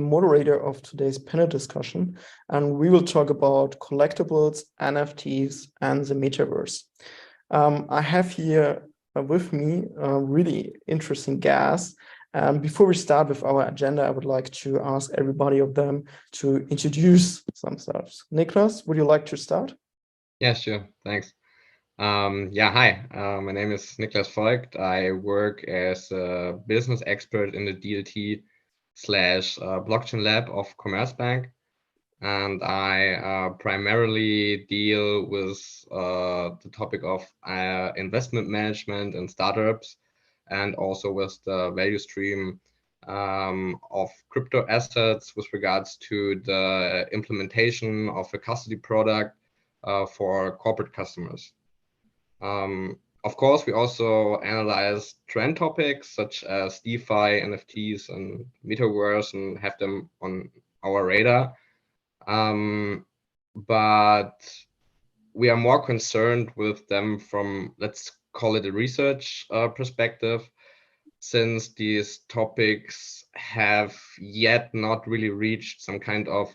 moderator of today's panel discussion, and we will talk about collectibles, NFTs, and the metaverse. I have here with me a really interesting guest. Before we start with our agenda, I would like to ask everybody of them to introduce themselves. Niklas, would you like to start? Yeah, sure. Thanks. Hi. My name is Niklas Voigt. I work as a business expert in the DLT / blockchain lab of Commerzbank. And I primarily deal with the topic of investment management and startups, and also with the value stream of crypto assets with regards to the implementation of a custody product for corporate customers. Of course, we also analyze trend topics such as DeFi, NFTs, and Metaverse, and have them on our radar. But we are more concerned with them from, let's call it a research perspective, since these topics have yet not really reached some kind of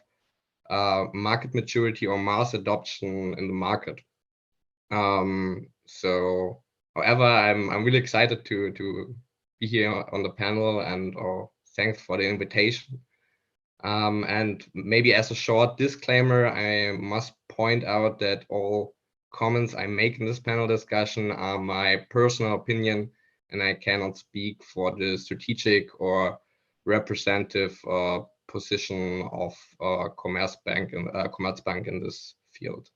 market maturity or mass adoption in the market. However, I'm really excited to be here on the panel, and thanks for the invitation. And maybe as a short disclaimer, I must point out that all comments I make in this panel discussion are my personal opinion, and I cannot speak for the strategic or representative position of Commerzbank in this field.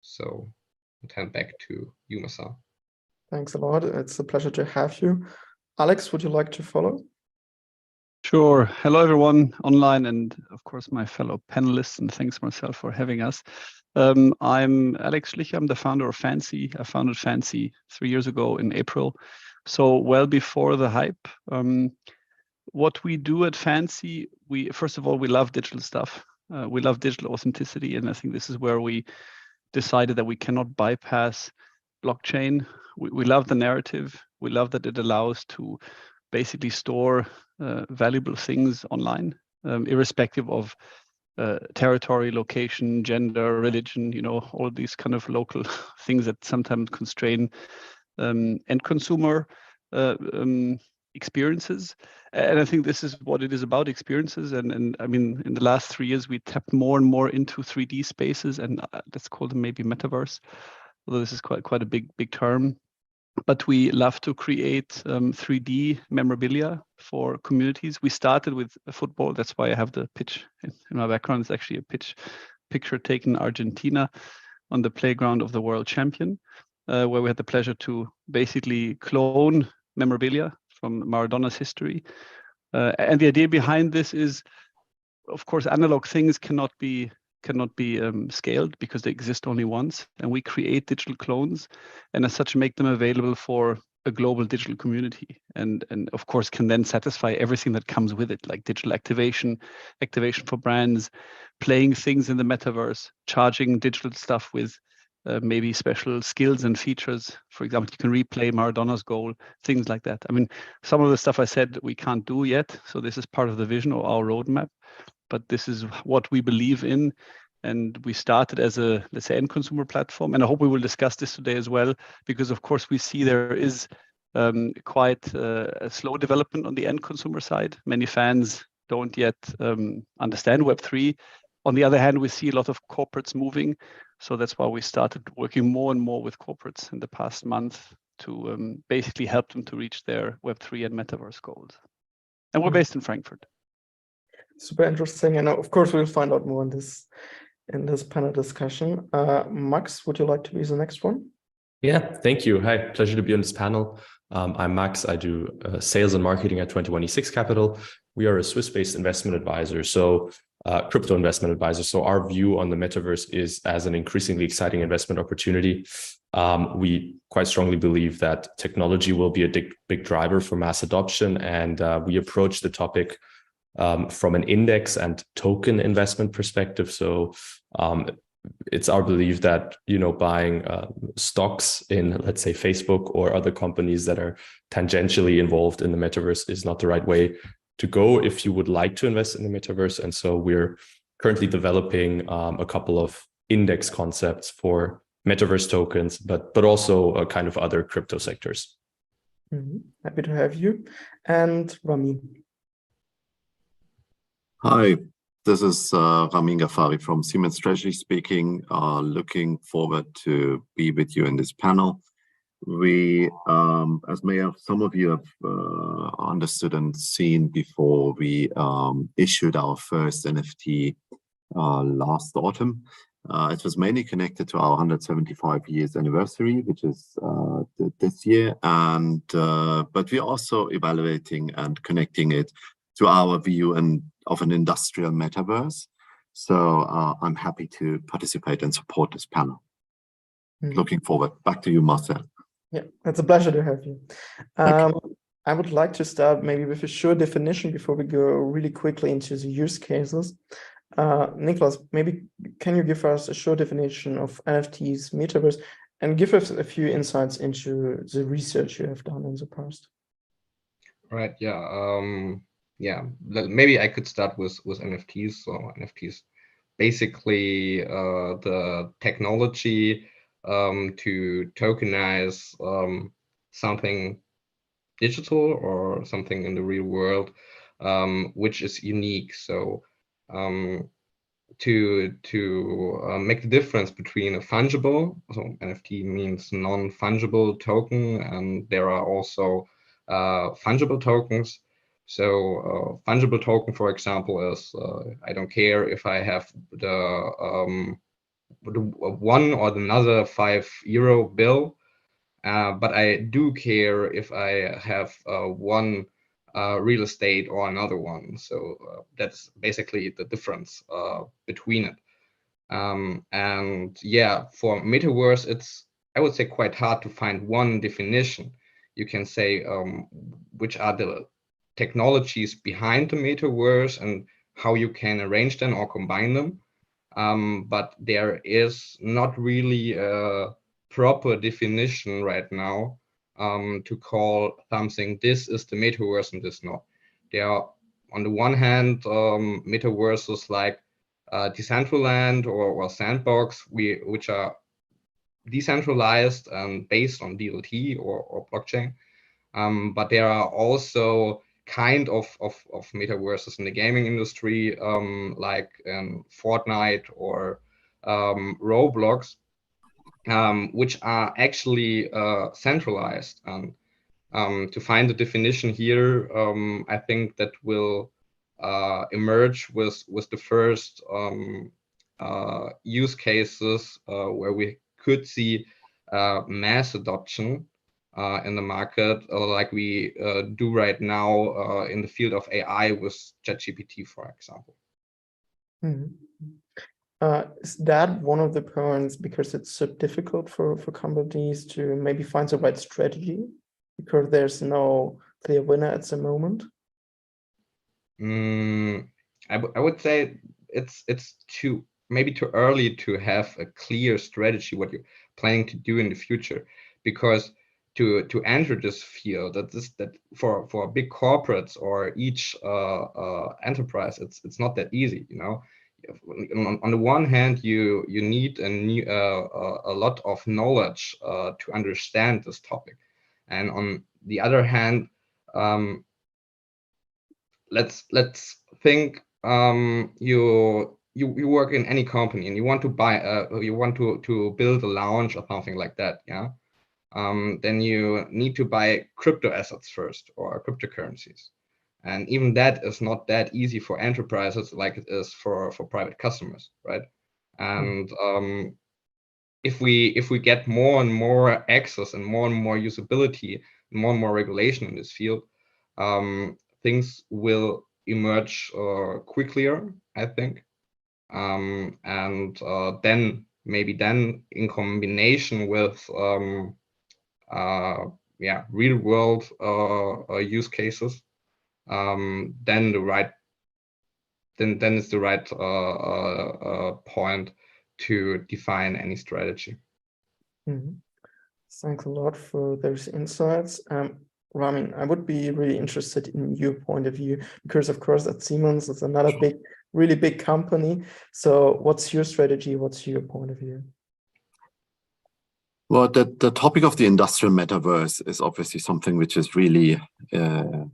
So I'll hand back to you, Marcel. Thanks a lot. It's a pleasure to have you. Alex, would you like to follow? Sure. Hello, everyone online, and of course, my fellow panelists, and thanks, Marcel, for having us. I'm Alex Schlicher. I'm the founder of Fancy. I founded Fancy 3 years ago in April, so well before the hype. What we do at Fancy, first of all, we love digital stuff. We love digital authenticity, and I think this is where we decided that we cannot bypass blockchain. We love the narrative. We love that it allows to basically store valuable things online, irrespective of territory, location, gender, religion, all these kind of local things that sometimes constrain end consumer experiences. And I think this is what it is about, experiences. And I mean, in the last 3 years, we tapped more and more into 3D spaces, and let's call them maybe Metaverse, although this is quite a big term. But we love to create 3D memorabilia for communities. We started with football. That's why I have the pitch in my background. It's actually a picture taken in Argentina on the playground of the world champion, where we had the pleasure to basically clone memorabilia from Maradona's history. And the idea behind this is, of course, analog things cannot be scaled because they exist only once, and we create digital clones, and as such make them available for a global digital community, and of course can then satisfy everything that comes with it, like digital activation for brands, playing things in the metaverse, charging digital stuff with maybe special skills and features. For example, you can replay Maradona's goal, things like that. I mean, some of the stuff I said we can't do yet, so this is part of the vision or our roadmap, but this is what we believe in. And we started as a, let's say, end consumer platform. And I hope we will discuss this today as well, because of course we see there is quite a slow development on the end consumer side. Many fans don't yet understand Web3. On the other hand, we see a lot of corporates moving. So that's why we started working more and more with corporates in the past month to basically help them to reach their Web3 and Metaverse goals. And we're based in Frankfurt. Super interesting. And of course, we'll find out more in this panel discussion. Max, would you like to be the next one? Yeah, thank you. Hi, pleasure to be on this panel. I'm Max. I do sales and marketing at 21E6 Capital. We are a Swiss-based investment advisor, crypto investment advisor. So our view on the metaverse is as an increasingly exciting investment opportunity. We quite strongly believe that technology will be a big driver for mass adoption, and we approach the topic from an index and token investment perspective. So it's our belief that, buying stocks in, let's say, Facebook or other companies that are tangentially involved in the metaverse is not the right way to go if you would like to invest in the metaverse. And so we're currently developing a couple of index concepts for metaverse tokens, but also kind of other crypto sectors. Happy to have you. And Rami. Hi, this is Ramin Ghaffari from Siemens Strategy speaking. Looking forward to be with you in this panel. We, as some of you have understood and seen before, we issued our first NFT last autumn. It was mainly connected to our 175 years anniversary, which is this year, and but we're also evaluating and connecting it to our view of an industrial metaverse. So I'm happy to participate and support this panel. Looking forward. Back to you, Marcel. Yeah, it's a pleasure to have you. I would like to start maybe with a short definition before we go really quickly into the use cases. Nicholas, maybe can you give us a short definition of NFTs, metaverse, and give us a few insights into the research you have done in the past? Right. Yeah. Maybe I could start with NFTs. So NFTs, basically the technology to tokenize something digital or something in the real world, which is unique. So to make the difference between a fungible, so NFT means non-fungible token, and there are also fungible tokens. So fungible token, for example, is I don't care if I have the one or another €5 bill, but I do care if I have one real estate or another one. So that's basically the difference between it. And yeah, for metaverse, it's, I would say, quite hard to find one definition. You can say which are the technologies behind the metaverse and how you can arrange them or combine them. But there is not really a proper definition right now to call something this is the metaverse and this not. There are, on the one hand, metaverses like Decentraland or Sandbox, which are decentralized and based on DLT or blockchain. But there are also kind of metaverses in the gaming industry, like Fortnite or Roblox, which are actually centralized. And to find the definition here, I think that will emerge with the first use cases where we could see mass adoption in the market, like we do right now in the field of AI with ChatGPT, for example. Is that one of the points because it's so difficult for companies to maybe find the right strategy because there's no clear winner at the moment? I would say it's maybe too early to have a clear strategy what you're planning to do in the future, because to enter this field, that for big corporates or each enterprise, it's not that easy, you know. On the one hand, you need a lot of knowledge to understand this topic, and on the other hand, let's think you work in any company and you want to buy you want to build a lounge or something like that, yeah. Then you need to buy crypto assets first or cryptocurrencies. And even that is not that easy for enterprises like it is for private customers, right? And if we get more and more access and more usability, more and more regulation in this field, things will emerge quicker, I think. And then in combination with real world use cases, then it's the right point to define any strategy. Thanks a lot for those insights. Ramin, I would be really interested in your point of view, because of course at Siemens it's another really big company. So what's your strategy? What's your point of view? Well, the topic of the industrial metaverse is obviously something which is really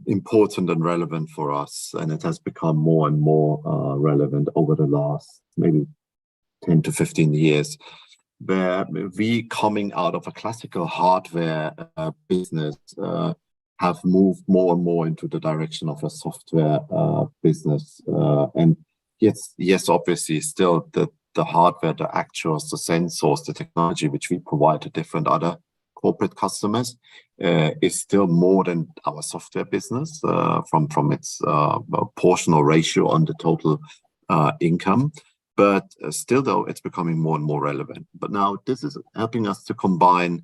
important and relevant for us, and it has become more and more relevant over the last maybe 10 to 15 years, where we, coming out of a classical hardware business, have moved more and more into the direction of a software business. And yes, obviously still the hardware, the actuals, the sensors, the technology which we provide to different other corporate customers is still more than our software business from its portion or ratio on the total income. But still, though, it's becoming more and more relevant. But now this is helping us to combine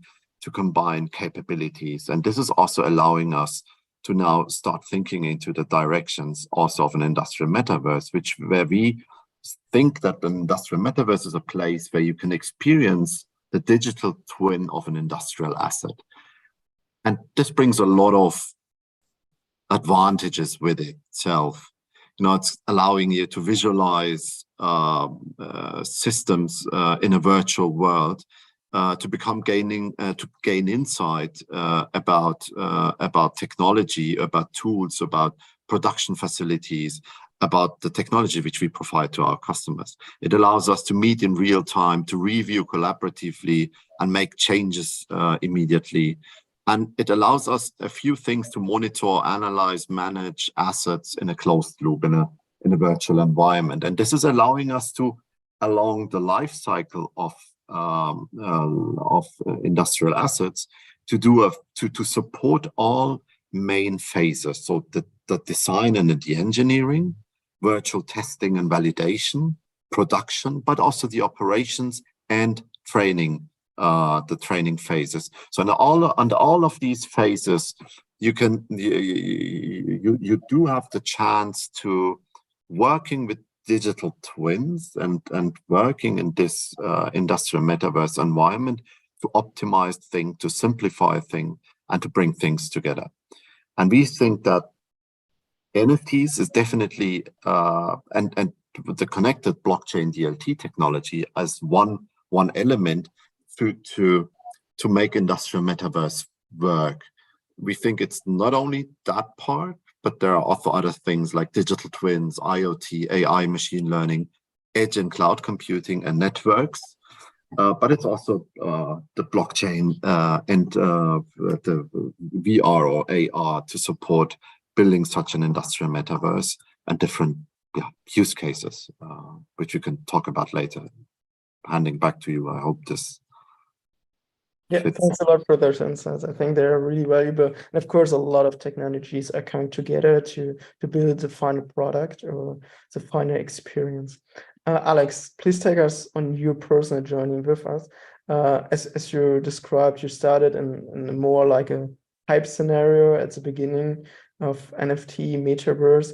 capabilities, and this is also allowing us to now start thinking into the directions also of an industrial metaverse, where we think that the industrial metaverse is a place where you can experience the digital twin of an industrial asset. And this brings a lot of advantages with itself. You know, it's allowing you to visualize systems in a virtual world, to gain insight about technology, about tools, about production facilities, about the technology which we provide to our customers. It allows us to meet in real time, to review collaboratively, and make changes immediately. And it allows us a few things to monitor, analyze, manage assets in a closed loop, in a virtual environment. And this is allowing us to, along the life cycle of industrial assets, to support all main phases. So the design and the engineering, virtual testing and validation, production, but also the operations and training, the training phases. So under all of these phases, you do have the chance to working with digital twins and working in this industrial metaverse environment to optimize things, to simplify things, and to bring things together. And we think that NFTs is definitely and the connected blockchain DLT technology as one element to make industrial metaverse work. We think it's not only that part, but there are also other things like digital twins, IoT, AI, machine learning, edge and cloud computing, and networks. But it's also the blockchain and the VR or AR to support building such an industrial metaverse and different use cases, which we can talk about later. Handing back to you, I hope this. Yeah, thanks a lot for those insights. I think they're really valuable. And of course, a lot of technologies are coming together to build the final product or the final experience. Alex, please take us on your personal journey with us. As you described, you started in a more like a hype scenario at the beginning of NFT, Metaverse.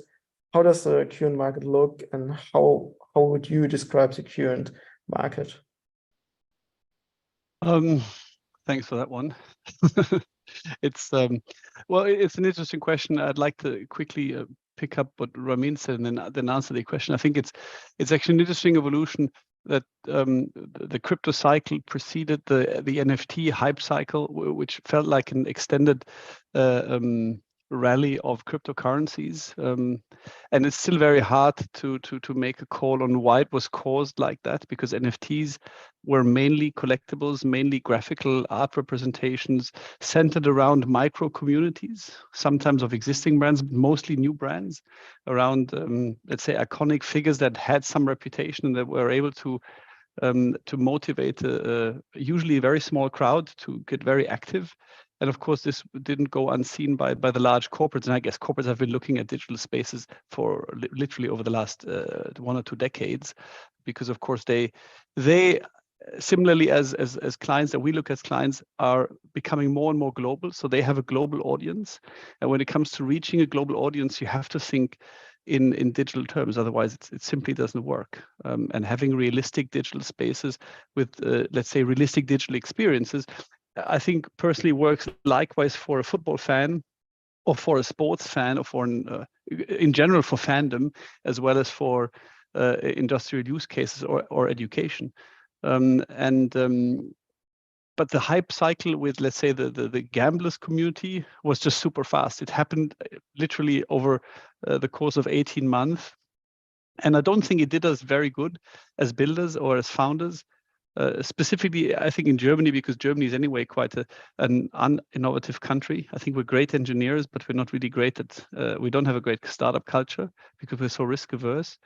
How does the current market look, and how would you describe the current market? Thanks for that one. It's well, it's an interesting question. I'd like to quickly pick up what Ramin said and then answer the question. I think it's actually an interesting evolution that the crypto cycle preceded the NFT hype cycle, which felt like an extended rally of cryptocurrencies, and it's still very hard to make a call on why it was caused like that, because NFTs were mainly collectibles, mainly graphical art representations centered around micro communities, sometimes of existing brands, but mostly new brands around, let's say, iconic figures that had some reputation and that were able to motivate usually a very small crowd to get very active. And of course, this didn't go unseen by the large corporates. And I guess corporates have been looking at digital spaces for literally over the last 1 or 2 decades, because of course they similarly as clients that we look as clients are becoming more and more global. So they have a global audience. And when it comes to reaching a global audience, you have to think in digital terms, otherwise it simply doesn't work. And having realistic digital spaces with, let's say, realistic digital experiences, I think personally works likewise for a football fan or for a sports fan, or for in general for fandom, as well as for industrial use cases or education. But the hype cycle with, let's say, the gamblers community was just super fast. It happened literally over the course of 18 months. And I don't think it did us very good as builders or as founders. Specifically, I think in Germany, because Germany is anyway quite an uninnovative country. I think we're great engineers, but we're not really great at, we don't have a great startup culture because we're so risk averse.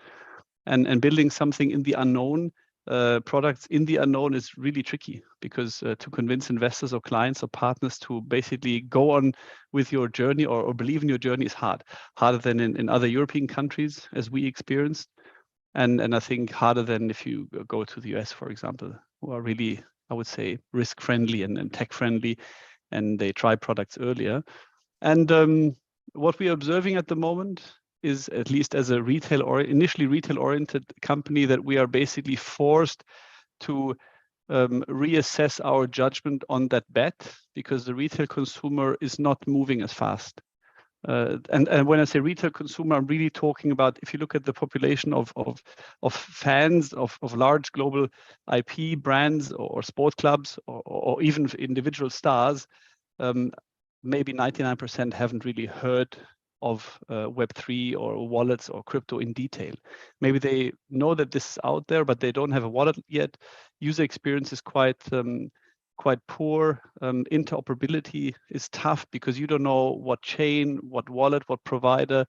And building something in the unknown, products in the unknown is really tricky, because to convince investors or clients or partners to basically go on with your journey or believe in your journey is harder than in other European countries, as we experienced. And I think harder than if you go to the US, for example, who are really, I would say, risk friendly and tech friendly, and they try products earlier. And what we are observing at the moment is, at least as a initially retail oriented company, that we are basically forced to reassess our judgment on that bet, because the retail consumer is not moving as fast. And when I say retail consumer, I'm really talking about, if you look at the population of fans of large global IP brands or sport clubs or even individual stars, maybe 99% haven't really heard of Web3 or wallets or crypto in detail. Maybe they know that this is out there, but they don't have a wallet yet. User experience is quite poor. Interoperability is tough, because you don't know what chain, what wallet, what provider,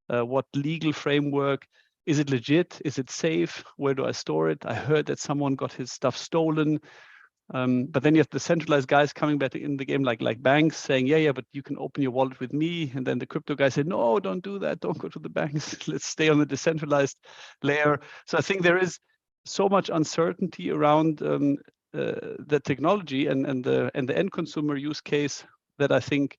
what legal framework. Is it legit? Is it safe? Where do I store it? I heard that someone got his stuff stolen. But then you have the centralized guys coming back in the game, like banks, saying, yeah, but you can open your wallet with me. And then the crypto guys say, no, don't do that. Don't go to the banks. Let's stay on the decentralized layer. So I think there is so much uncertainty around the technology and the end consumer use case, that I think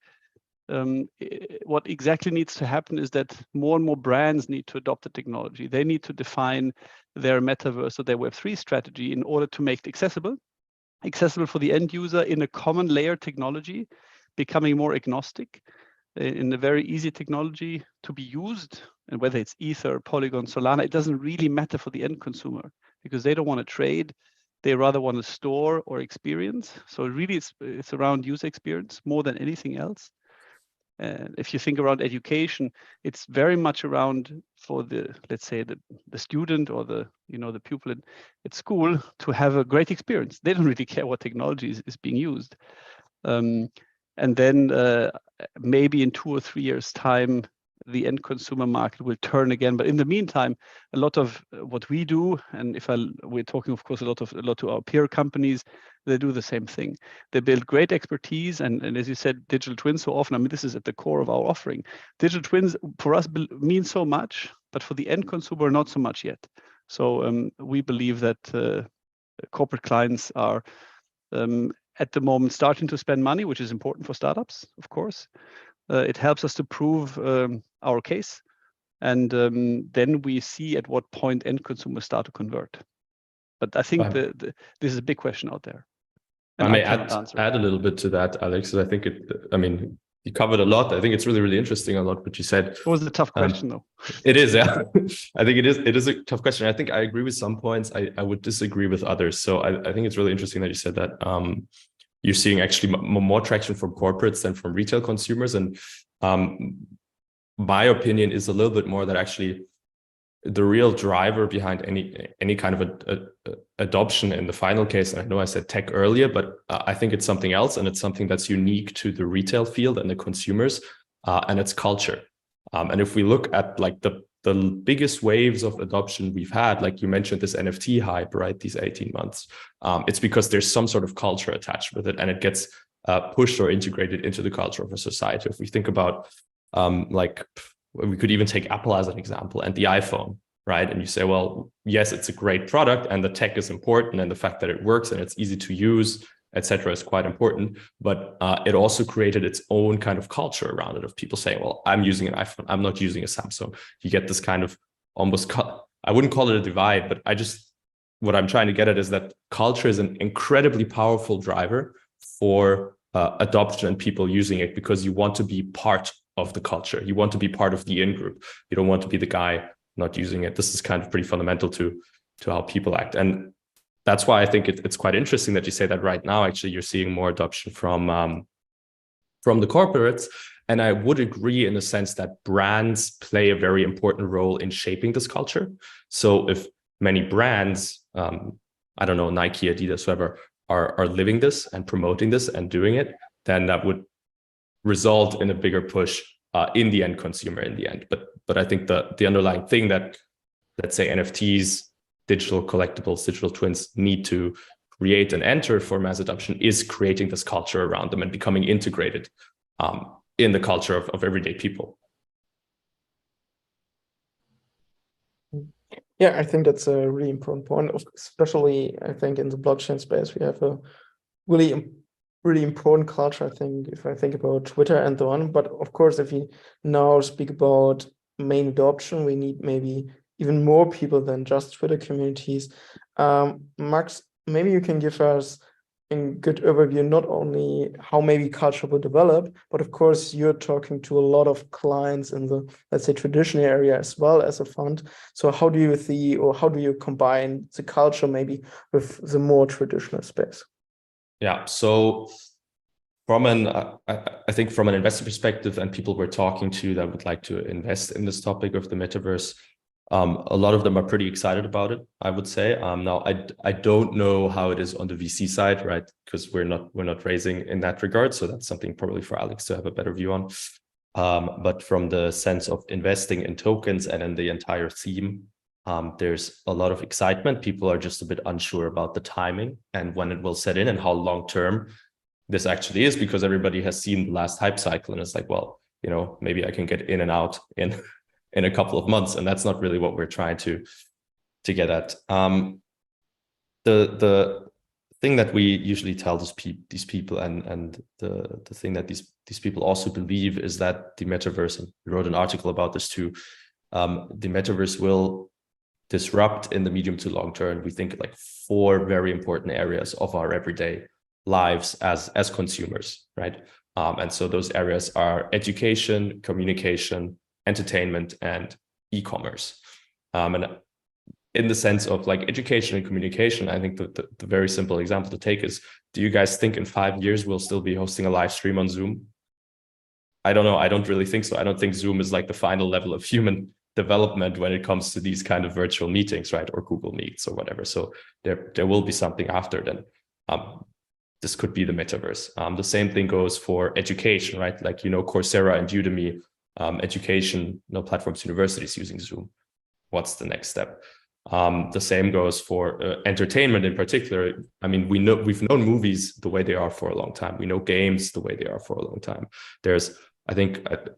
what exactly needs to happen is that more and more brands need to adopt the technology. They need to define their metaverse or their Web3 strategy in order to make it accessible for the end user in a common layer technology, becoming more agnostic in a very easy technology to be used. And whether it's Ether, Polygon, Solana, it doesn't really matter for the end consumer, because they don't want to trade. They rather want to store or experience. So really it's around user experience more than anything else. And if you think around education, it's very much around, for the, let's say, the student or the pupil at school, to have a great experience. They don't really care what technology is being used. And then maybe in 2 or 3 years' time, the end consumer market will turn again. But in the meantime, a lot of what we do, and we're talking, of course, a lot to our peer companies, they do the same thing. They build great expertise, and as you said, digital twins so often. I mean, this is at the core of our offering. Digital twins for us mean so much, but for the end consumer, not so much yet. So we believe that corporate clients are at the moment starting to spend money, which is important for startups, of course. It helps us to prove our case, and then we see at what point end consumers start to convert. But I think this is a big question out there. I may add a little bit to that, Alex. I think you covered a lot. I think it's really, really interesting, a lot what you said. It was a tough question, though. It is, yeah. I think it is a tough question. I think I agree with some points. I would disagree with others. So I think it's really interesting that you said that you're seeing actually more traction from corporates than from retail consumers. And my opinion is a little bit more that actually the real driver behind any kind of adoption in the final case, and I know I said tech earlier, but I think it's something else, and it's something that's unique to the retail field and the consumers, and it's culture. And if we look at like the biggest waves of adoption we've had, like you mentioned, this NFT hype, right? These 18 months, it's because there's some sort of culture attached with it, and it gets pushed or integrated into the culture of a society. If we think about like, we could even take Apple as an example and the iPhone, right? And you say, well, yes, it's a great product and the tech is important, and the fact that it works and it's easy to use, etc., is quite important. But it also created its own kind of culture around it, of people saying, well, I'm using an iPhone, I'm not using a Samsung. You get this kind of almost, I wouldn't call it a divide, but what I'm trying to get at is that culture is an incredibly powerful driver for adoption and people using it, because you want to be part of the culture. You want to be part of the in-group. You don't want to be the guy not using it. This is kind of pretty fundamental to how people act. And that's why I think it's quite interesting that you say that right now, actually, you're seeing more adoption from the corporates. And I would agree in the sense that brands play a very important role in shaping this culture. So if many brands, I don't know, Nike, Adidas, whoever, are living this and promoting this and doing it, then that would result in a bigger push in the end consumer in the end. But I think the underlying thing that, let's say, NFTs, digital collectibles, digital twins need to create and enter for mass adoption is creating this culture around them and becoming integrated in the culture of everyday people. Yeah, I think that's a really important point, especially I think in the blockchain space, we have a really important culture, I think, if I think about Twitter and so on. But of course, if we now speak about main adoption, we need maybe even more people than just Twitter communities. Max, maybe you can give us a good overview, not only how maybe culture will develop, but of course you're talking to a lot of clients in the, let's say, traditional area as well as a fund. So how do you see, or how do you combine the culture maybe with the more traditional space? Yeah, so I think from an investor perspective and people we're talking to that would like to invest in this topic of the metaverse, a lot of them are pretty excited about it, I would say. Now, I don't know how it is on the VC side, right? Because we're not raising in that regard. So that's something probably for Alex to have a better view on. But from the sense of investing in tokens and in the entire theme, there's a lot of excitement. People are just a bit unsure about the timing and when it will set in and how long-term this actually is, because everybody has seen the last hype cycle and it's like, well, you know, maybe I can get in and out in a couple of months. And that's not really what we're trying to get at. The thing that we usually tell these people and the thing that these people also believe is that the metaverse, and we wrote an article about this too, the metaverse will disrupt in the medium to long term. We think like 4 very important areas of our everyday lives as consumers, right? And so those areas are education, communication, entertainment, and e-commerce. And in the sense of like education and communication, I think the very simple example to take is, do you guys think in 5 years we'll still be hosting a live stream on Zoom? I don't know. I don't really think so. I don't think Zoom is like the final level of human development when it comes to these kind of virtual meetings, right? Or Google Meets or whatever. So there will be something after then. This could be the metaverse. The same thing goes for education, right? Like, you know, Coursera and Udemy, education, platforms, universities using Zoom. What's the next step? The same goes for entertainment in particular. I mean, we've known movies the way they are for a long time. We know games the way they are for a long time. I'm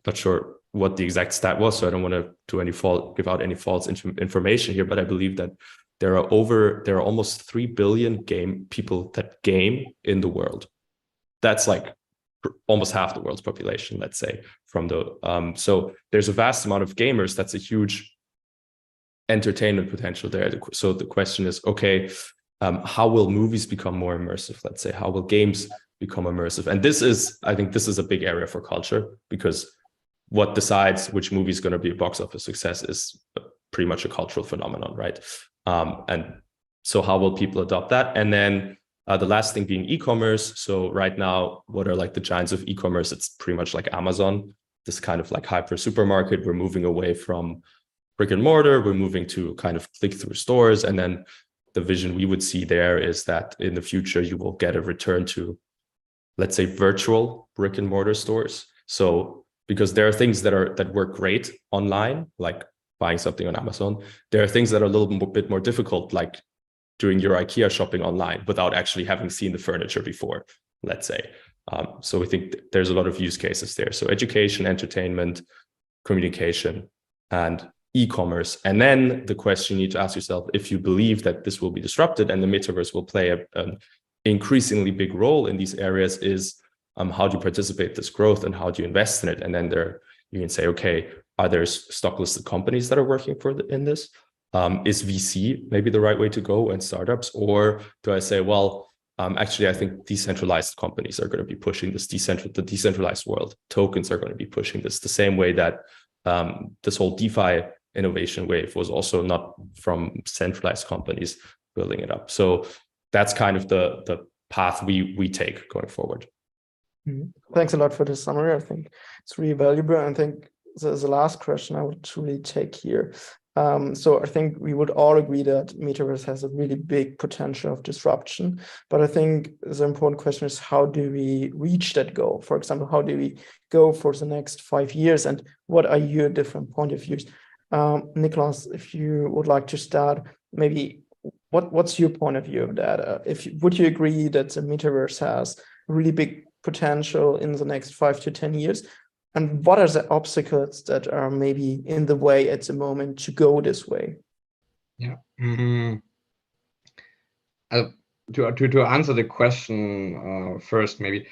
not sure what the exact stat was, so I don't want to give out any false information here, but I believe that there are almost 3 billion people that game in the world. That's like almost half the world's population, let's say, so there's a vast amount of gamers. That's a huge entertainment potential there. So the question is, okay, how will movies become more immersive? Let's say, how will games become immersive? And I think this is a big area for culture, because what decides which movie is going to be a box office success is pretty much a cultural phenomenon, right? And so how will people adopt that? And then the last thing being e-commerce. So right now, what are like the giants of e-commerce? It's pretty much like Amazon, this kind of like hyper supermarket. We're moving away from brick and mortar. We're moving to kind of click-through stores. And then the vision we would see there is that in the future, you will get a return to, let's say, virtual brick and mortar stores. So because there are things that work great online, like buying something on Amazon. There are things that are a little bit more difficult, like doing your IKEA shopping online without actually having seen the furniture before, let's say. So we think there's a lot of use cases there. So education, entertainment, communication, and e-commerce. And then the question you need to ask yourself, if you believe that this will be disrupted and the metaverse will play an increasingly big role in these areas, is how do you participate in this growth and how do you invest in it? And then you can say, okay, are there stock listed companies that are working in this? Is VC maybe the right way to go, and startups? Or do I say, well, Actually, I think decentralized companies are going to be pushing this the decentralized world. Tokens are going to be pushing this the same way that this whole DeFi innovation wave was also not from centralized companies building it up. So that's kind of the path we take going forward. Thanks a lot for the summary. I think it's really valuable. I think the last question I would truly take here. So I think we would all agree that Metaverse has a really big potential of disruption, but I think the important question is, how do we reach that goal? For example, how do we go for the next 5 years, and what are your different point of views? Nicholas, if you would like to start, maybe what's your point of view of that? Would you agree that the Metaverse has really big potential in the next 5 to 10 years? And what are the obstacles that are maybe in the way at the moment to go this way? Yeah. To answer the question first, maybe.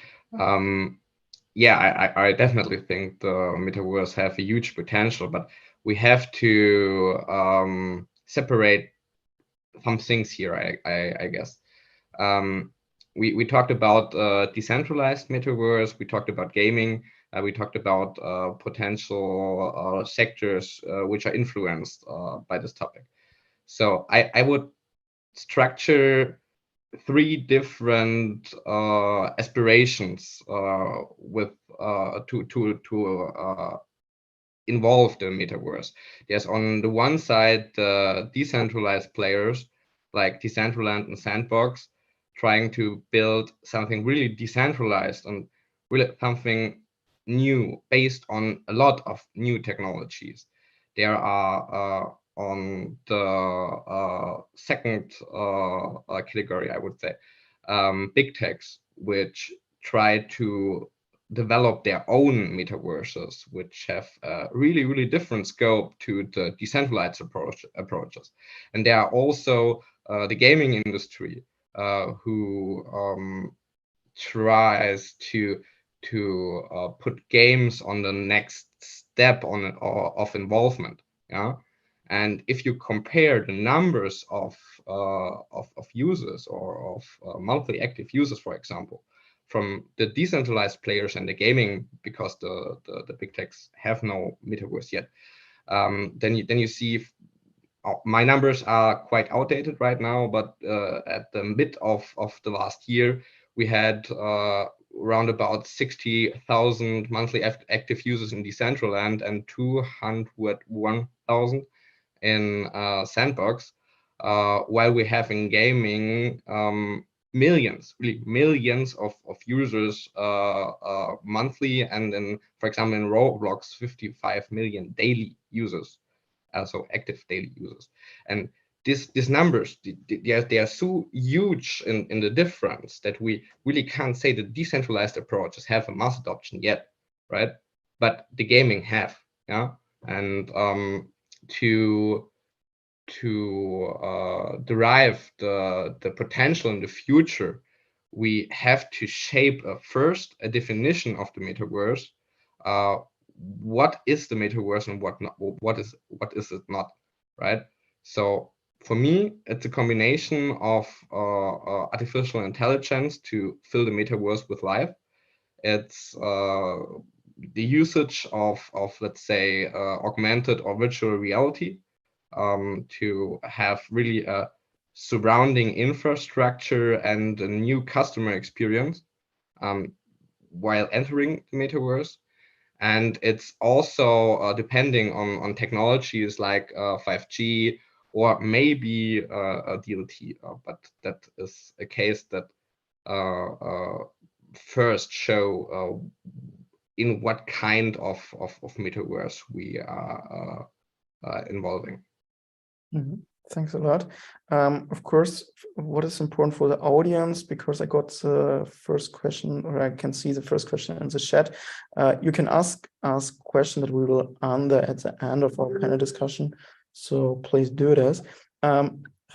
Yeah, I definitely think the Metaverse have a huge potential, but we have to separate some things here, I guess. We talked about decentralized Metaverse, we talked about gaming, we talked about potential sectors which are influenced by this topic. So I would structure 3 different aspirations with to involve the Metaverse. There's on the one side decentralized players like Decentraland and Sandbox, trying to build something really decentralized and really something new based on a lot of new technologies. There are on the second category, I would say, big techs, which try to develop their own metaverses, which have really, really different scope to the decentralized approaches. And there are also the gaming industry, who tries to put games on the next step of involvement. Yeah, and if you compare the numbers of users or of monthly active users, for example, from the decentralized players and the gaming, because the big techs have no metaverse yet, then you see. My numbers are quite outdated right now, but at the mid of the last year, we had around about 60,000 monthly active users in Decentraland and 201,000 in Sandbox, while we have in gaming millions of users monthly, and in, for example, in Roblox, 55 million daily users. So active daily users, and these numbers, they are so huge in the difference that we really can't say the decentralized approaches have a mass adoption yet, right? But the gaming have, yeah. And to derive the potential in the future, we have to shape first a definition of the metaverse. What is the metaverse and what is it not, right? So for me, it's a combination of artificial intelligence to fill the metaverse with life. It's the usage of let's say augmented or virtual reality to have really a surrounding infrastructure and a new customer experience while entering the metaverse. And it's also depending on technologies like 5G or maybe a DLT, but that is a case that first show in what kind of metaverse we are involving. Mm-hmm. Thanks a lot. Of course, what is important for the audience, because I got the first question, or I can see the first question in the chat. You can ask questions that we will answer at the end of our panel discussion. So please do this. I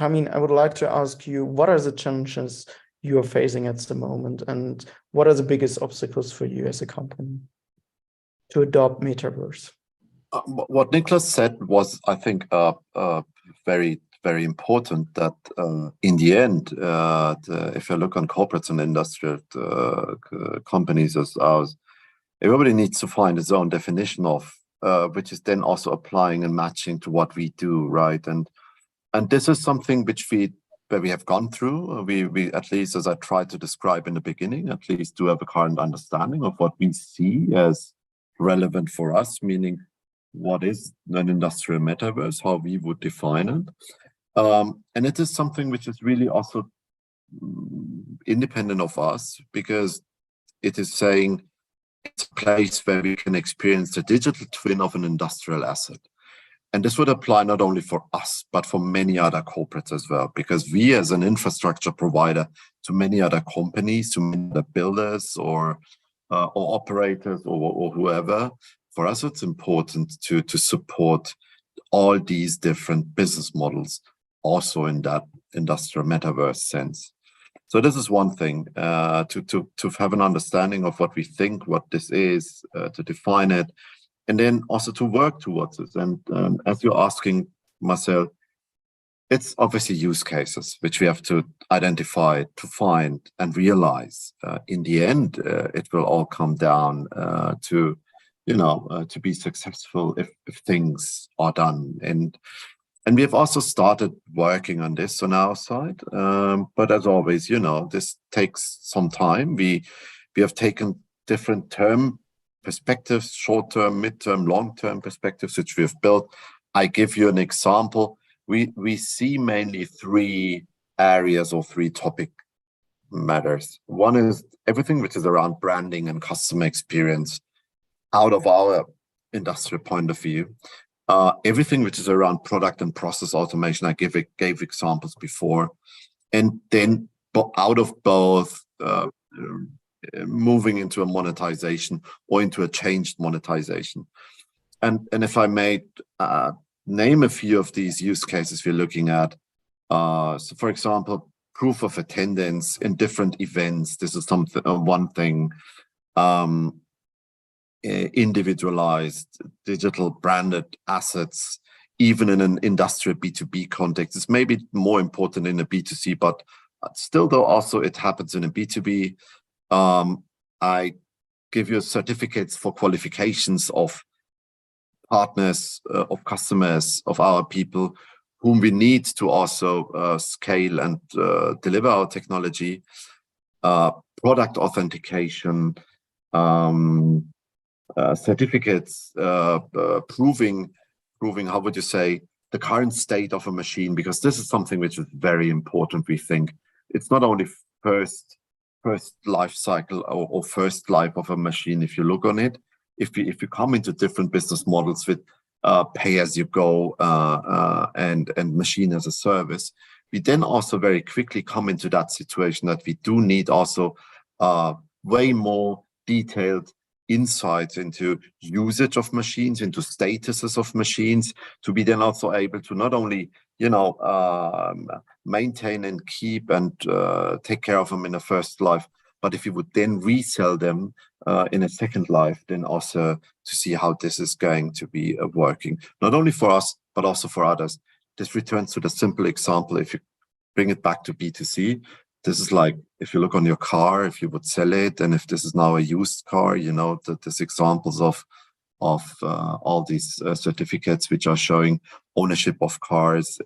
mean, I would like to ask you, what are the challenges you are facing at the moment, and what are the biggest obstacles for you as a company to adopt Metaverse? What Nicholas said was, I think, very very important that in the end, if you look on corporates and industrial companies as ours, everybody needs to find its own definition of, which is then also applying and matching to what we do, right? And this is something where we have gone through. We at least, as I tried to describe in the beginning, at least do have a current understanding of what we see as relevant for us, meaning what is an industrial metaverse, how we would define it. And it is something which is really also independent of us, because it is saying it's a place where we can experience the digital twin of an industrial asset. And this would apply not only for us, but for many other corporates as well, because we as an infrastructure provider to many other companies, to many other builders or operators or whoever, for us it's important to support all these different business models also in that industrial metaverse sense. So this is one thing, to have an understanding of what we think, what this is, to define it, and then also to work towards it. And as you're asking, Marcel, it's obviously use cases which we have to identify, to find and realize. In the end, it will all come down to, to be successful if things are done. And we have also started working on this on our side. But as always, this takes some time. We have taken different term perspectives, short-term, mid-term, long-term perspectives, which we have built. I give you an example. We see mainly three areas or three topic matters. One is everything which is around branding and customer experience out of our industrial point of view. Everything which is around product and process automation, I gave examples before. And then out of both, moving into a monetization or into a changed monetization. And if I may name a few of these use cases we're looking at. So for example, proof of attendance in different events. This is one thing. Individualized digital branded assets, even in an industrial B2B context. It's maybe more important in a B2C, but still though also it happens in a B2B. I give you certificates for qualifications of partners, of customers, of our people whom we need to also scale and deliver our technology, product authentication, certificates proving, how would you say, the current state of a machine, because this is something which is very important, we think. It's not only first life cycle or first life of a machine. If you look on it, if you come into different business models with pay as you go and machine as a service, we then also very quickly come into that situation that we do need also way more detailed insights into usage of machines, into statuses of machines, to be then also able to not only maintain and keep and take care of them in a first life, but if you would then resell them in a second life, then also to see how this is going to be working, not only for us, but also for others. This returns to the simple example. If you bring it back to B2C, this is like, if you look on your car, if you would sell it, and if this is now a used car, there's examples of all these certificates which are showing ownership of cars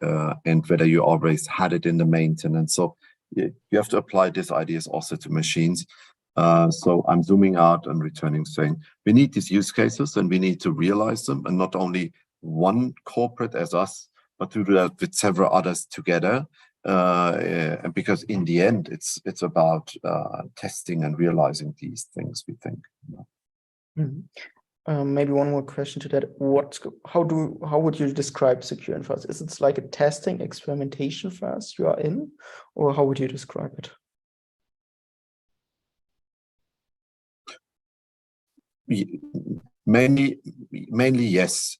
and whether you always had it in the maintenance. So you have to apply these ideas also to machines. So I'm zooming out and returning, saying we need these use cases and we need to realize them, and not only one corporate as us, but to do that with several others together. Because in the end, it's about testing and realizing these things, we think. Mm-hmm. Maybe one more question to that. How would you describe secure infrastructure? Is it like a testing, experimentation phase you are in, or how would you describe it? Mainly yes.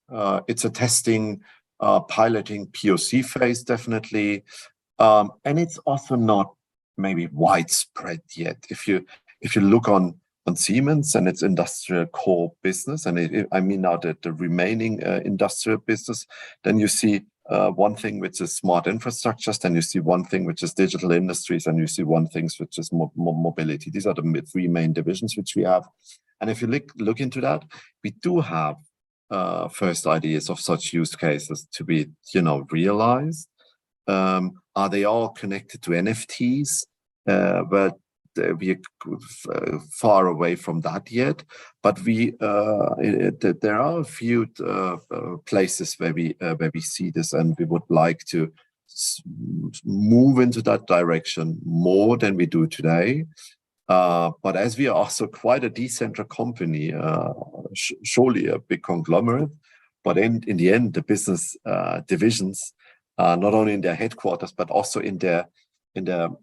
It's a testing, piloting, POC phase, definitely. And it's also not maybe widespread yet. If you look on Siemens and its industrial core business, and I mean now the remaining industrial business, then you see one thing which is smart infrastructures, then you see one thing which is digital industries, and you see one thing which is mobility. These are the three main divisions which we have. And if you look into that, we do have first ideas of such use cases to be, realized. Are they all connected to NFTs? But we are far away from that yet. But there are a few places where we see this, and we would like to move into that direction more than we do today. But as we are also quite a decentralized company, surely a big conglomerate, but in the end, the business divisions, not only in their headquarters, but also in their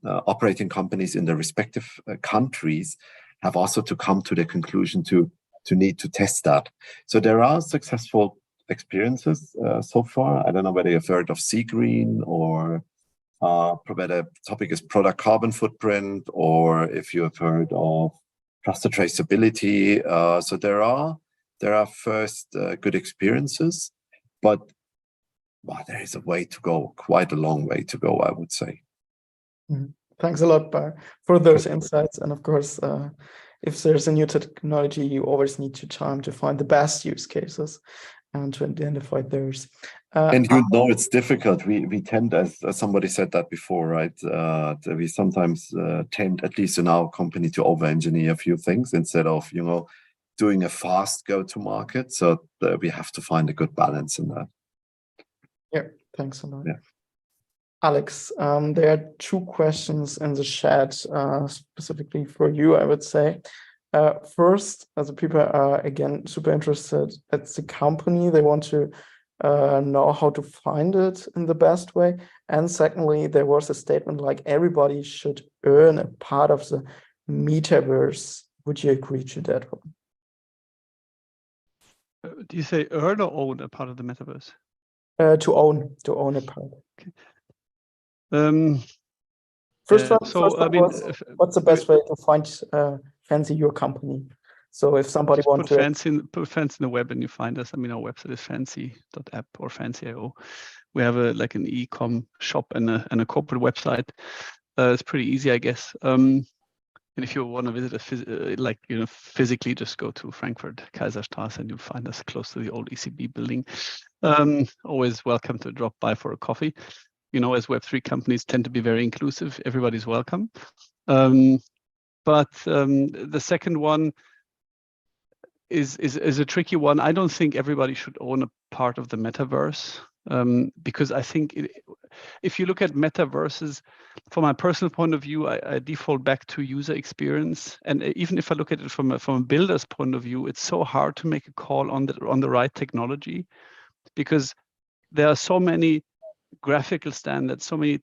operating companies in the respective countries, have also to come to the conclusion to need to test that. So there are successful experiences so far. I don't know whether you've heard of Sea Green, or whether the topic is product carbon footprint, or if you have heard of trusted traceability. So there are first good experiences, but there is a way to go, quite a long way to go, I would say. Thanks a lot, Bar, for those insights. And of course, if there's a new technology, you always need to time to find the best use cases and to identify those. And it's difficult. We tend, as somebody said that before, right? We sometimes tend, at least in our company, to over-engineer a few things instead of, doing a fast go-to-market. So we have to find a good balance in that. Yeah, thanks a lot. Yeah. Alex, there are two questions in the chat specifically for you, I would say. First, as people are, again, super interested at the company, they want to know how to find it in the best way. And secondly, there was a statement like everybody should earn a part of the metaverse. Would you agree to that one? Do you say earn or own a part of the metaverse? To own a part. Okay. First one, what's the best way to find fancy your company? So if somebody wants to put fancy in the web and you find us. I mean, our website is fancy.app or fancy.io. We have an e-com shop and a corporate website. It's pretty easy, I guess. And if you want to visit us, physically, just go to Frankfurt Kaiserstraße and you'll find us close to the old ECB building. Always welcome to drop by for a coffee. As Web3 companies tend to be very inclusive, everybody's welcome. But the second one is a tricky one. I don't think everybody should own a part of the metaverse, because I think if you look at metaverses, from my personal point of view, I default back to user experience. And even if I look at it from a builder's point of view, it's so hard to make a call on the right technology, because there are so many graphical standards, so many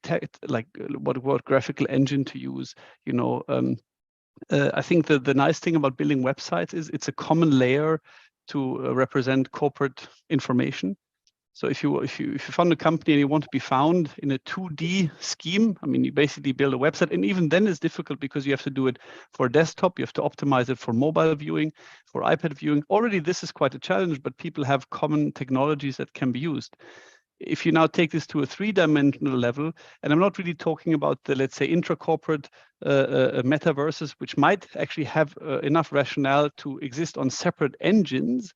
what graphical engine to use. I think the nice thing about building websites is it's a common layer to represent corporate information. So if you found a company and you want to be found in a 2D scheme, I mean, you basically build a website, and even then it's difficult because you have to do it for desktop, you have to optimize it for mobile viewing, for iPad viewing. Already this is quite a challenge, but people have common technologies that can be used. If you now take this to a 3-dimensional level, and I'm not really talking about the, let's say, intra-corporate metaverses, which might actually have enough rationale to exist on separate engines.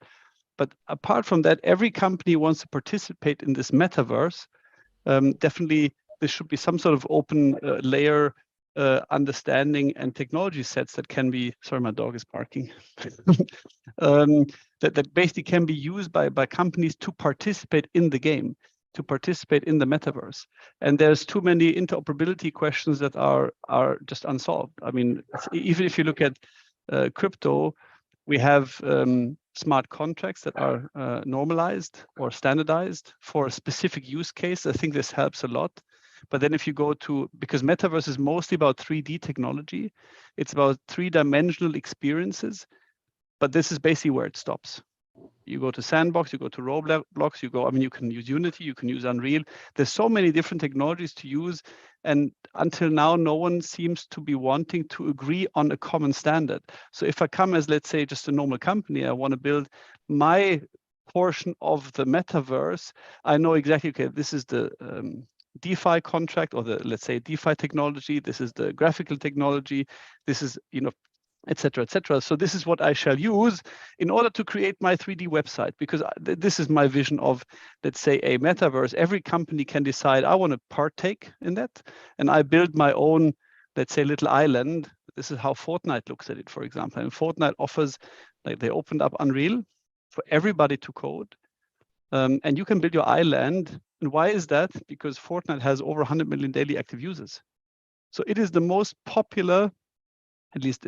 But apart from that, every company wants to participate in this metaverse. Definitely, there should be some sort of open layer understanding and technology sets that can be, sorry, my dog is barking, that basically can be used by companies to participate in the game, to participate in the metaverse. And there's too many interoperability questions that are just unsolved. I mean, even if you look at crypto, we have smart contracts that are normalized or standardized for a specific use case. I think this helps a lot. But then if you go to, because metaverse is mostly about 3D technology, it's about 3-dimensional experiences, but this is basically where it stops. You go to Sandbox, you go to Roblox, you can use Unity, you can use Unreal. There's so many different technologies to use. And until now, no one seems to be wanting to agree on a common standard. So if I come as, let's say, just a normal company, I want to build my portion of the metaverse, I know exactly, okay, this is the DeFi contract, or the, let's say, DeFi technology, this is the graphical technology, this is, you know, et cetera, et cetera. So this is what I shall use in order to create my 3D website, because this is my vision of, let's say, a metaverse. Every company can decide, I want to partake in that, and I build my own, let's say, little island. This is how Fortnite looks at it, for example. And Fortnite offers, like, they opened up Unreal for everybody to code, and you can build your island. And why is that? Because Fortnite has over 100 million daily active users. So it is the most popular, at least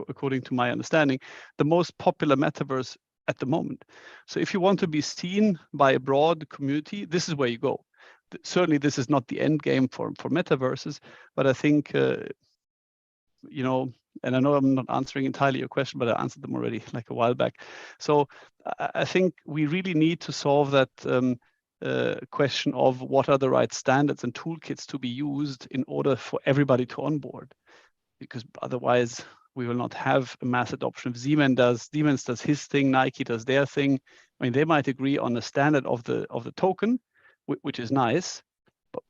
according to my understanding, the most popular metaverse at the moment. So if you want to be seen by a broad community, this is where you go. Certainly, this is not the end game for metaverses, but I think, you know, and I know I'm not answering entirely your question, but I answered them already like a while back. So I think we really need to solve that question of what are the right standards and toolkits to be used in order for everybody to onboard, because otherwise we will not have a mass adoption. If Siemens does his thing, Nike does their thing. I mean, they might agree on the standard of the token, which is nice,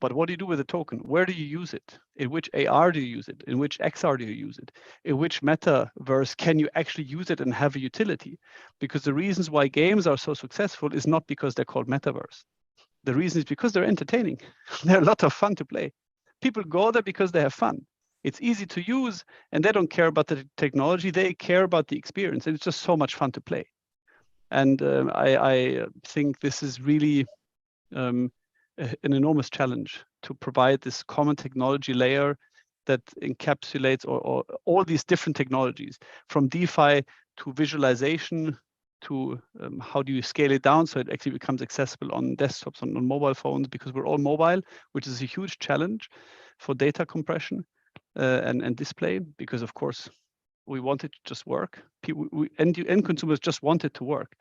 but what do you do with the token? Where do you use it? In which AR do you use it? In which XR do you use it? In which metaverse can you actually use it and have a utility? Because the reasons why games are so successful is not because they're called metaverse. The reason is because they're entertaining. They're a lot of fun to play. People go there because they have fun. It's easy to use, and they don't care about the technology. They care about the experience, and it's just so much fun to play. And I think this is really an enormous challenge to provide this common technology layer that encapsulates or all these different technologies, from DeFi to visualization to how do you scale it down so it actually becomes accessible on desktops, on mobile phones, because we're all mobile, which is a huge challenge for data compression and display, because of course we want it to just work. End consumers just want it to work.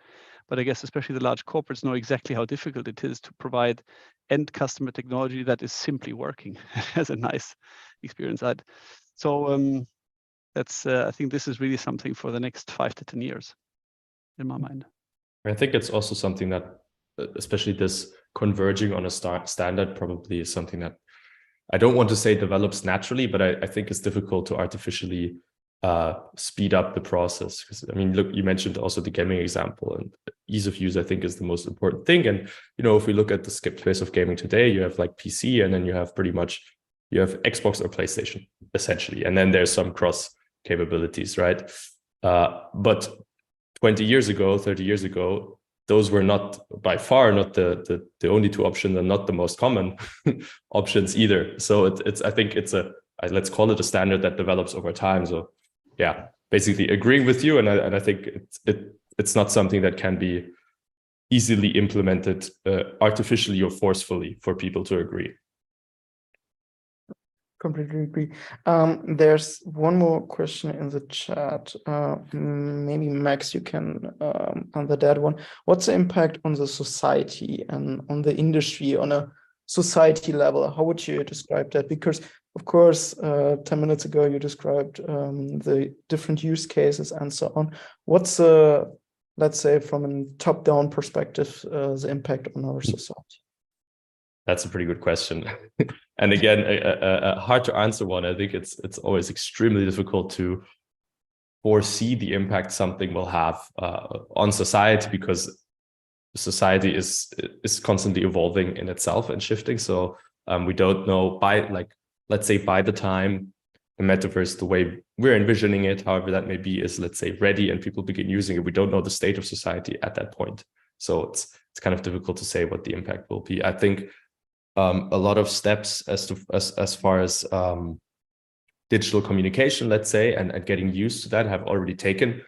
But I guess especially the large corporates know exactly how difficult it is to provide end customer technology that is simply working as a nice experience. So that's I think this is really something for the next 5 to 10 years in my mind. I think it's also something that, especially this converging on a standard, probably is something that I don't want to say develops naturally, but I think it's difficult to artificially speed up the process. Because I mean, look, you mentioned also the gaming example, and ease of use, I think, is the most important thing. And you know, if we look at the space of gaming today, you have like PC, and then you have Xbox or PlayStation essentially, and then there's some cross capabilities, right? But 20 years ago, 30 years ago, those were not by far not the only two options, and not the most common options either. So I think it's let's call it a standard that develops over time. So yeah, basically agreeing with you, and I think it's not something that can be easily implemented artificially or forcefully for people to agree. Completely agree. There's one more question in the chat. Maybe Max, you can answer that one. What's the impact on the society and on the industry on a society level? How would you describe that? Because of course, 10 minutes ago you described the different use cases and so on. What's let's say from a top-down perspective, the impact on our society? That's a pretty good question. And again, a hard to answer one. I think it's always extremely difficult to foresee the impact something will have on society, because society is constantly evolving in itself and shifting. So we don't know let's say by the time the metaverse, the way we're envisioning it, however that may be, is, let's say, ready and people begin using it, we don't know the state of society at that point. So it's kind of difficult to say what the impact will be. I think a lot of steps as far as digital communication, let's say, and getting used to that have already taken,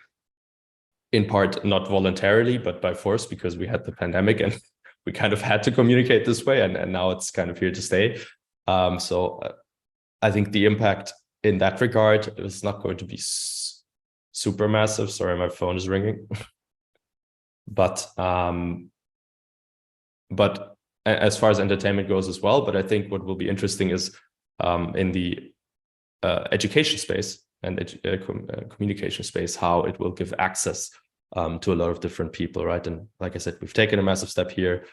in part not voluntarily, but by force, because we had the pandemic and we kind of had to communicate this way, and now it's kind of here to stay. So I think the impact in that regard is not going to be super massive. Sorry, my phone is ringing. But as far as entertainment goes as well, but I think what will be interesting is in the education space and communication space, how it will give access to a lot of different people, right? And like I said, we've taken a massive step here.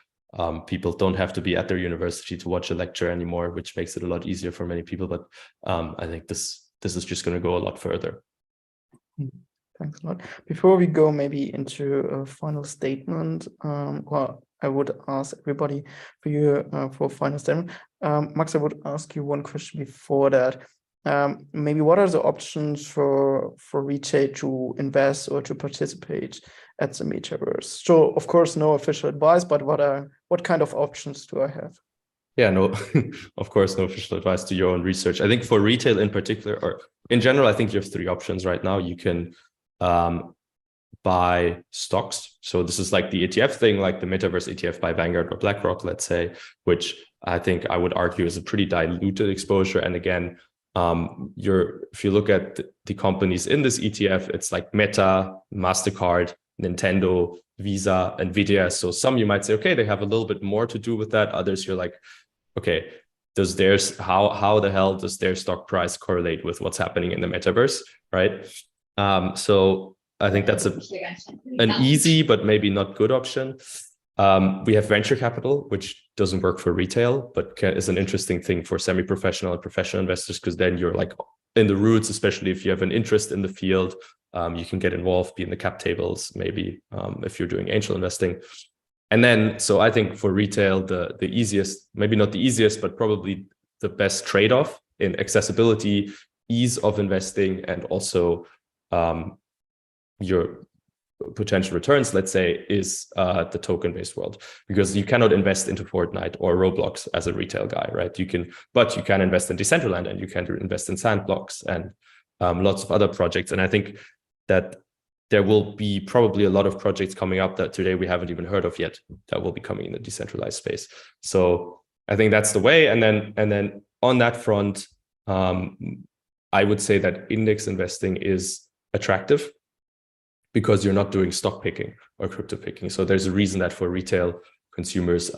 People don't have to be at their university to watch a lecture anymore, which makes it a lot easier for many people. But I think this is just going to go a lot further. Thanks a lot. Before we go maybe into a final statement, well, I would ask everybody for you for a final statement. Max, I would ask you one question before that. Maybe what are the options for retail to invest or to participate at the metaverse? So of course, no official advice, but what kind of options do I have? Yeah, no, of course, no official advice. Do your own research. I think for retail in particular, or in general, I think you have three options right now. You can buy stocks. So this is like the ETF thing, like the Metaverse ETF by Vanguard or BlackRock, let's say, which I think I would argue is a pretty diluted exposure. And again, if you look at the companies in this ETF, it's like Meta, MasterCard, Nintendo, Visa, Nvidia. So some you might say, okay, they have a little bit more to do with that. Others you're like, okay, how the hell does their stock price correlate with what's happening in the metaverse, right? So I think that's an easy but maybe not good option. We have venture capital, which doesn't work for retail, but is an interesting thing for semi-professional and professional investors, because then you're like in the roots, especially if you have an interest in the field. You can get involved, be in the cap tables, maybe if you're doing angel investing. And then, so I think for retail, the easiest, maybe not the easiest, but probably the best trade-off in accessibility, ease of investing, and also your potential returns, let's say, is the token-based world, because you cannot invest into Fortnite or Roblox as a retail guy, right? But you can invest in Decentraland, and you can invest in Sandblocks and lots of other projects. And I think that there will be probably a lot of projects coming up that today we haven't even heard of yet that will be coming in the decentralized space. So I think that's the way. And then on that front, I would say that index investing is attractive because you're not doing stock picking or crypto picking. So there's a reason that for retail consumers,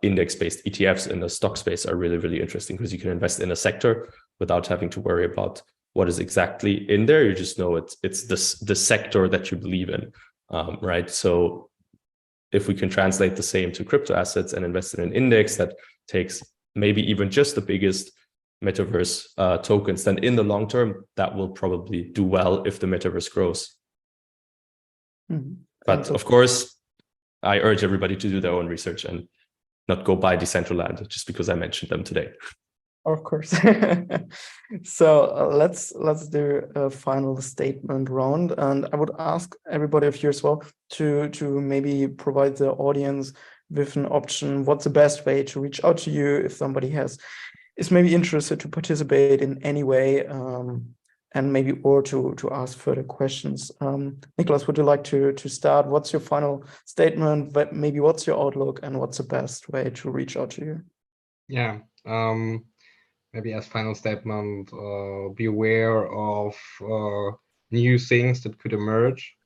index-based ETFs in the stock space are really, really interesting, because you can invest in a sector without having to worry about what is exactly in there. You just know it's the sector that you believe in, right? So if we can translate the same to crypto assets and invest in an index that takes maybe even just the biggest metaverse tokens, then in the long term, that will probably do well if the metaverse grows. Mm-hmm. But of course, I urge everybody to do their own research and not go buy Decentraland just because I mentioned them today. Of course. So let's do a final statement round, and I would ask everybody of you as well to maybe provide the audience with an option. What's the best way to reach out to you if somebody is maybe interested to participate in any way, and maybe or to ask further questions. Nicholas, would you like to start? What's your final statement? But maybe what's your outlook, and what's the best way to reach out to you? Yeah. Maybe as final statement, be aware of new things that could emerge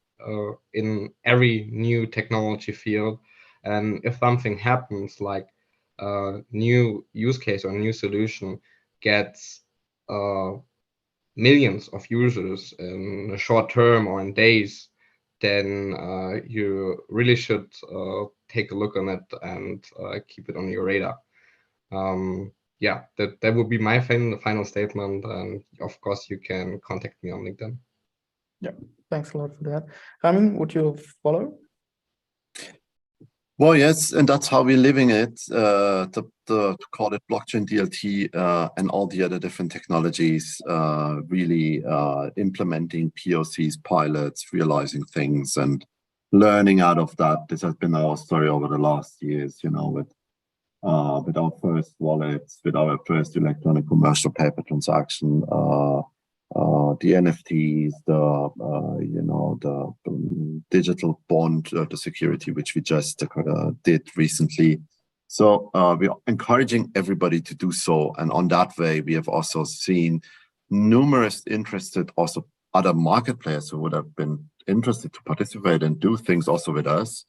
in every new technology field. And if something happens, like a new use case or a new solution gets millions of users in a short term or in days, then you really should take a look on it and keep it on your radar. Yeah, that would be my final statement. And of course, you can contact me on LinkedIn. Yeah, thanks a lot for that. Ramin, would you follow? Well, yes, and that's how we're living it. To call it blockchain DLT and all the other different technologies, really implementing POCs, pilots, realizing things, and learning out of that. This has been our story over the last years, with our first wallets, with our first electronic commercial paper transaction, the NFTs, the digital bond, the security, which we just did recently. So we're encouraging everybody to do so. And on that way, we have also seen numerous interested, also other market players who would have been interested to participate and do things also with us.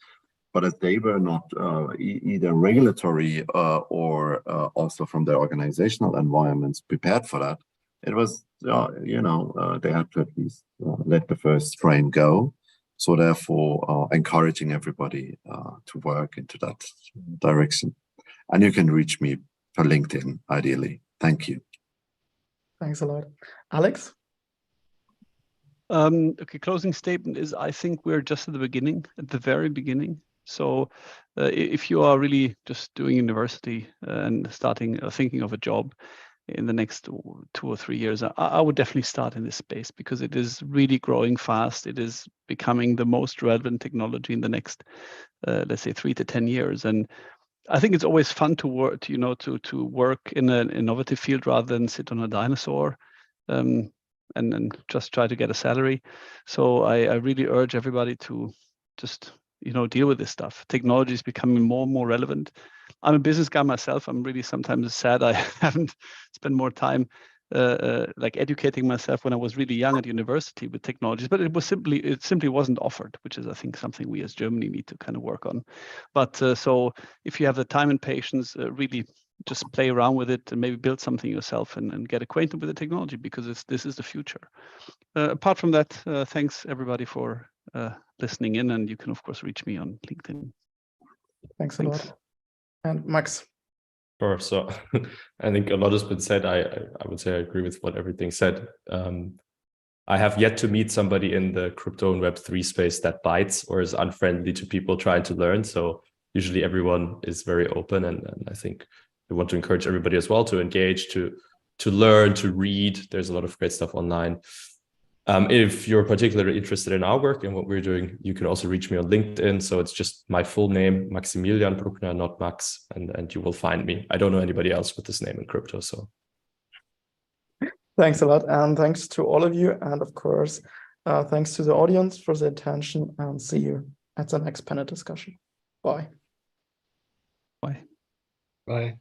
But as they were not either regulatory or also from their organizational environments prepared for that, it was, they had to at least let the first train go. So therefore, encouraging everybody to work into that direction. And you can reach me per LinkedIn, ideally. Thank you. Thanks a lot. Alex? Okay, closing statement is, I think we're just at the beginning, at the very beginning. So if you are really just doing university and starting thinking of a job in the next 2 or 3 years, I would definitely start in this space, because it is really growing fast. It is becoming the most relevant technology in the next, let's say, 3 to 10 years. And I think it's always fun to work, to work in an innovative field rather than sit on a dinosaur and just try to get a salary. So I really urge everybody to just deal with this stuff. Technology is becoming more and more relevant. I'm a business guy myself. I'm really sometimes sad I haven't spent more time like educating myself when I was really young at university with technologies, but it simply wasn't offered, which is, I think, something we as Germany need to kind of work on. But so if you have the time and patience, really just play around with it and maybe build something yourself and get acquainted with the technology, because this is the future. Apart from that, thanks everybody for listening in, and you can of course reach me on LinkedIn. Thanks a lot. And Max? Sure. So I think a lot has been said. I would say I agree with what everything said. I have yet to meet somebody in the crypto and Web3 space that bites or is unfriendly to people trying to learn. So usually everyone is very open, and I think we want to encourage everybody as well to engage, to learn, to read. There's a lot of great stuff online. If you're particularly interested in our work and what we're doing, you can also reach me on LinkedIn. So it's just my full name, Maximilian Bruckner, not Max, and you will find me. I don't know anybody else with this name in crypto. So thanks a lot, and thanks to all of you, and of course, thanks to the audience for the attention, and see you at the next panel discussion. Bye. Bye. Bye.